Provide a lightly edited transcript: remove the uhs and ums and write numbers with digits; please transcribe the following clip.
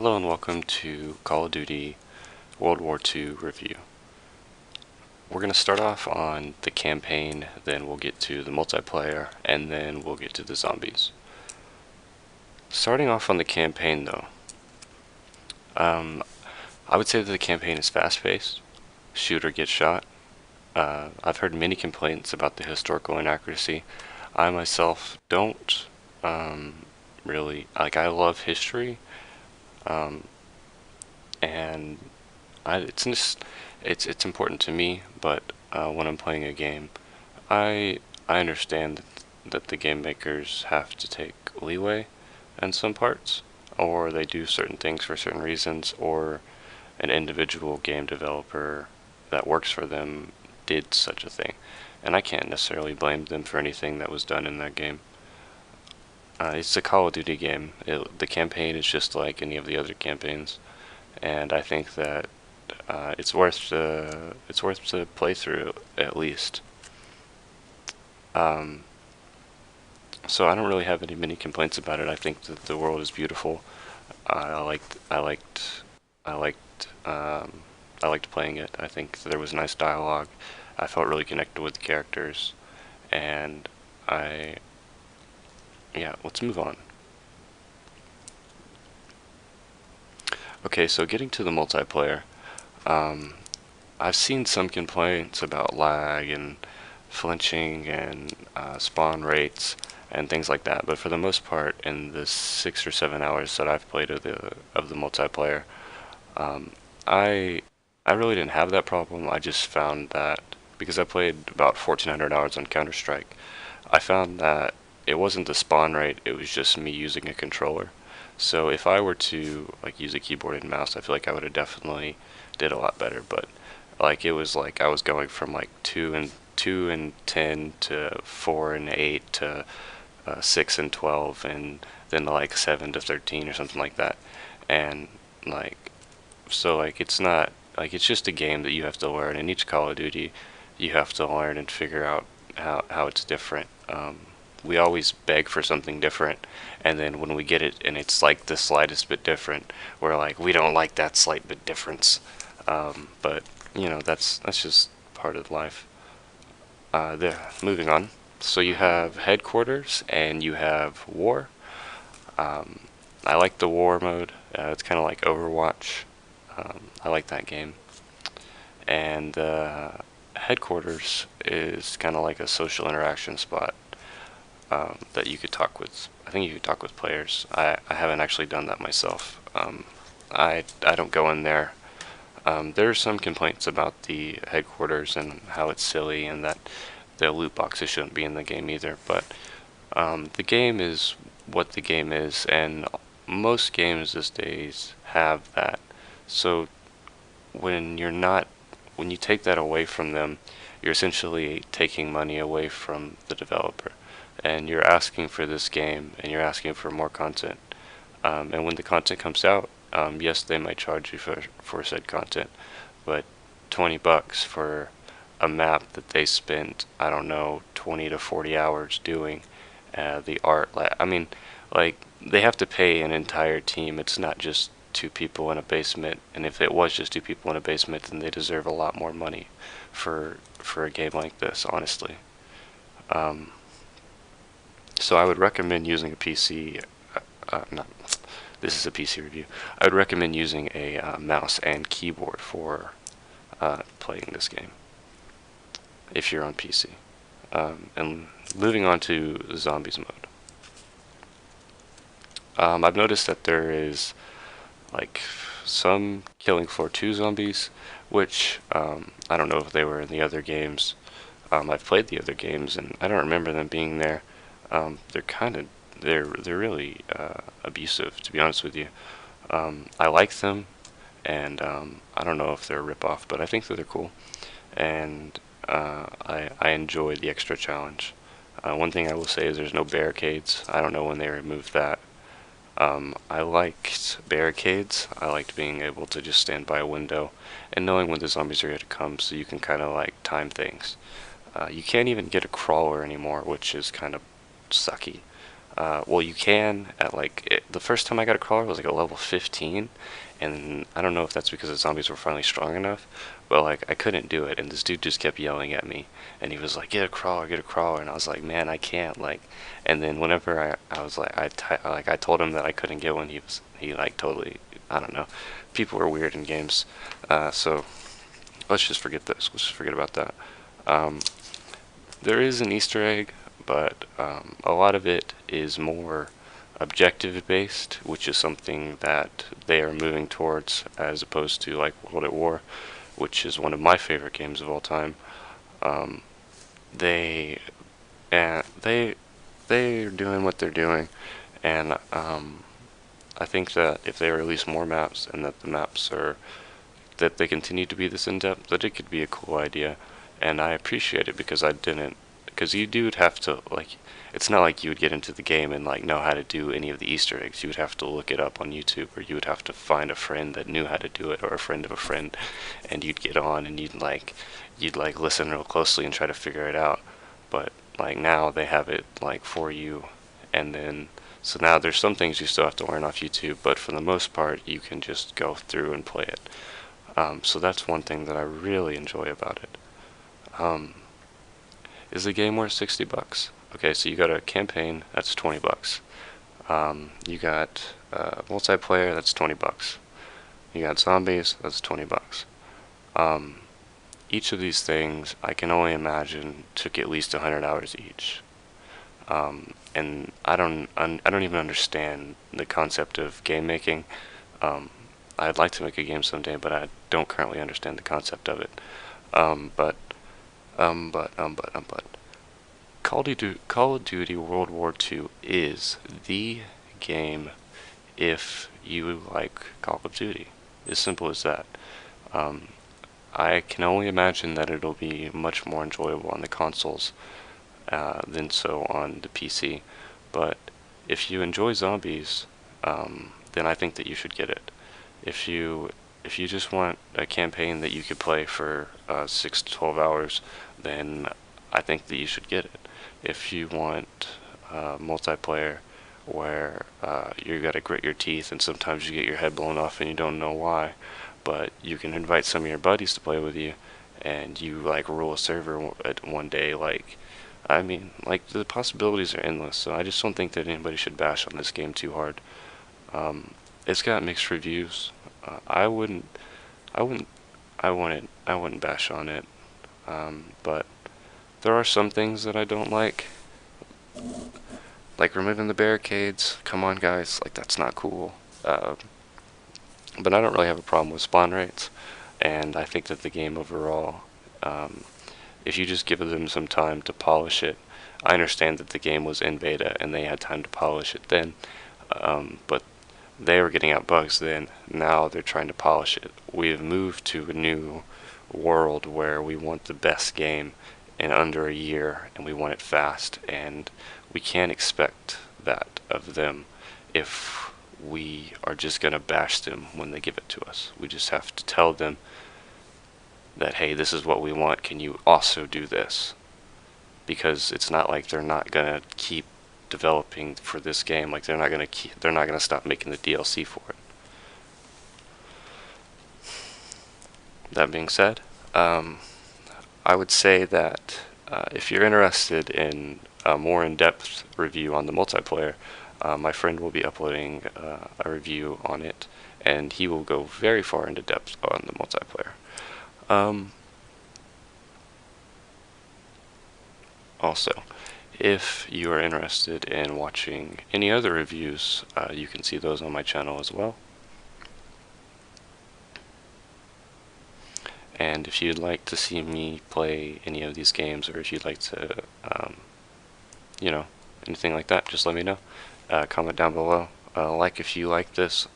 Hello and welcome to Call of Duty World War II review. We're going to start off on the campaign, then we'll get to the multiplayer, and then we'll get to the zombies. Starting off on the campaign though, I would say that the campaign is fast-paced. Shoot or get shot. I've heard many complaints about the historical inaccuracy. I myself don't really, I love history, um, and it's just it's important to me. But when I'm playing a game, I I understand that the game makers have to take leeway in some parts, or they do certain things for certain reasons, or an individual game developer that works for them did such a thing, and I can't necessarily blame them for anything that was done in that game. It's a Call of Duty game. The campaign is just like any of the other campaigns, and I think that it's worth to play through at least. Um, so I don't really have many complaints about it. I think that the world is beautiful. I liked I liked I liked I liked playing it. I think there was nice dialogue. I felt really connected with the characters, and I yeah. Let's move on. Okay, so getting to the multiplayer. Um, I've seen some complaints about lag and flinching and spawn rates and things like that, but for the most part, in the 6 or 7 hours that I've played of the multiplayer, um, I I really didn't have that problem. I just found that because I played about 1,400 hours on Counter Strike, I found that it wasn't the spawn rate; it was just me using a controller. So if I were to like use a keyboard and mouse, I feel like I would have definitely did a lot better. But like it was like I was going from like 2 and 10 to 4 and 8 to 6 and 12, and then to like 7 to 13 or something like that. And like so like it's not like it's just a game that you have to learn. In each Call of Duty, you have to learn and figure out how it's different. We always beg for something different, and then when we get it and it's like the slightest bit different, we're like, we don't like that slight bit difference. But you know, that's just part of life. Moving on. So you have headquarters and you have war. Um, I like the war mode. It's kind of like Overwatch. I like that game. And headquarters is kind of like a social interaction spot that you could talk with. I think you could talk with players. I haven't actually done that myself. I don't go in there. There are some complaints about the headquarters and how it's silly and that the loot boxes shouldn't be in the game either. But the game is what the game is, and most games these days have that. So when you're not, when you take that away from them, you're essentially taking money away from the developer, and you're asking for this game, and you're asking for more content. And when the content comes out, yes, they might charge you for said content, but $20 for a map that they spent, I don't know, 20 to 40 hours doing, the art. I mean, like they have to pay an entire team. It's not just two people in a basement. And if it was just two people in a basement, then they deserve a lot more money for a game like this, honestly. Um, so I would recommend using a PC. Not this is a PC review. I would recommend using a mouse and keyboard for playing this game if you're on PC. And moving on to zombies mode. I've noticed that there is like some killing floor 2 zombies, which I don't know if they were in the other games. I've played the other games and I don't remember them being there. They're kind of they're really abusive, to be honest with you. I like them, and I don't know if they're a ripoff, but I think that they're cool, and I enjoy the extra challenge. One thing I will say is there's no barricades. I don't know when they removed that. I liked barricades. I liked being able to just stand by a window and knowing when the zombies are going to come, so you can kind of like time things. You can't even get a crawler anymore, which is kind of sucky. Well, you can at the first time I got a crawler was like a level 15, and I don't know if that's because the zombies were finally strong enough, but like I couldn't do it, and this dude just kept yelling at me, and he was like, get a crawler," and I was like, man, I can't like. And then whenever I was like, I told him that I couldn't get one, he like totally, I don't know, people were weird in games, so let's just forget this. Let's just forget about that. Um, there is an Easter egg, but a lot of it is more objective based, which is something that they are moving towards as opposed to like World at War, which is one of my favorite games of all time. Um, they and they're doing what they're doing, and I think that if they release more maps and that the maps are that they continue to be this in depth, that it could be a cool idea, and I appreciate it because I didn't, because you do have to like, it's not like you would get into the game and like know how to do any of the Easter eggs. You would have to look it up on YouTube, or you would have to find a friend that knew how to do it, or a friend of a friend, and you'd get on and you'd like listen real closely and try to figure it out. But like now they have it like for you, and then so now there's some things you still have to learn off YouTube, but for the most part you can just go through and play it. So that's one thing that I really enjoy about it. Um, is the game worth 60 bucks? Okay, so you got a campaign, that's 20 bucks. You got multiplayer, that's 20 bucks. You got zombies, that's 20 bucks. Um, each of these things, I can only imagine, took at least 100 hours each. And I don't even understand the concept of game making. Um, I'd like to make a game someday, but I don't currently understand the concept of it. Um, but but Call of Duty World War II is the game if you like Call of Duty. As simple as that. Um, I can only imagine that it'll be much more enjoyable on the consoles than so on the PC. But if you enjoy zombies, then I think that you should get it. If you if you just want a campaign that you could play for 6 to 12 hours, then I think that you should get it. If you want multiplayer where you gotta grit your teeth and sometimes you get your head blown off and you don't know why, but you can invite some of your buddies to play with you and you like rule a server at one day, like I mean, like the possibilities are endless. So I just don't think that anybody should bash on this game too hard. Um, it's got mixed reviews. I wouldn't, I wouldn't, I wouldn't bash on it. But there are some things that I don't like removing the barricades. Come on, guys, like that's not cool. But I don't really have a problem with spawn rates, and I think that the game overall, um, if you just give them some time to polish it, I understand that the game was in beta and they had time to polish it then, but they were getting out bugs then. Now they're trying to polish it. We have moved to a new world where we want the best game in under a year and we want it fast, and we can't expect that of them if we are just going to bash them when they give it to us. We just have to tell them that, hey, this is what we want, can you also do this? Because it's not like they're not going to keep developing for this game. Like they're not going to stop making the DLC for it. That being said, I would say that if you're interested in a more in-depth review on the multiplayer, my friend will be uploading a review on it, and he will go very far into depth on the multiplayer. Also, if you are interested in watching any other reviews, you can see those on my channel as well. And if you'd like to see me play any of these games, or if you'd like to, you know, anything like that, just let me know. Comment down below. Like if you like this,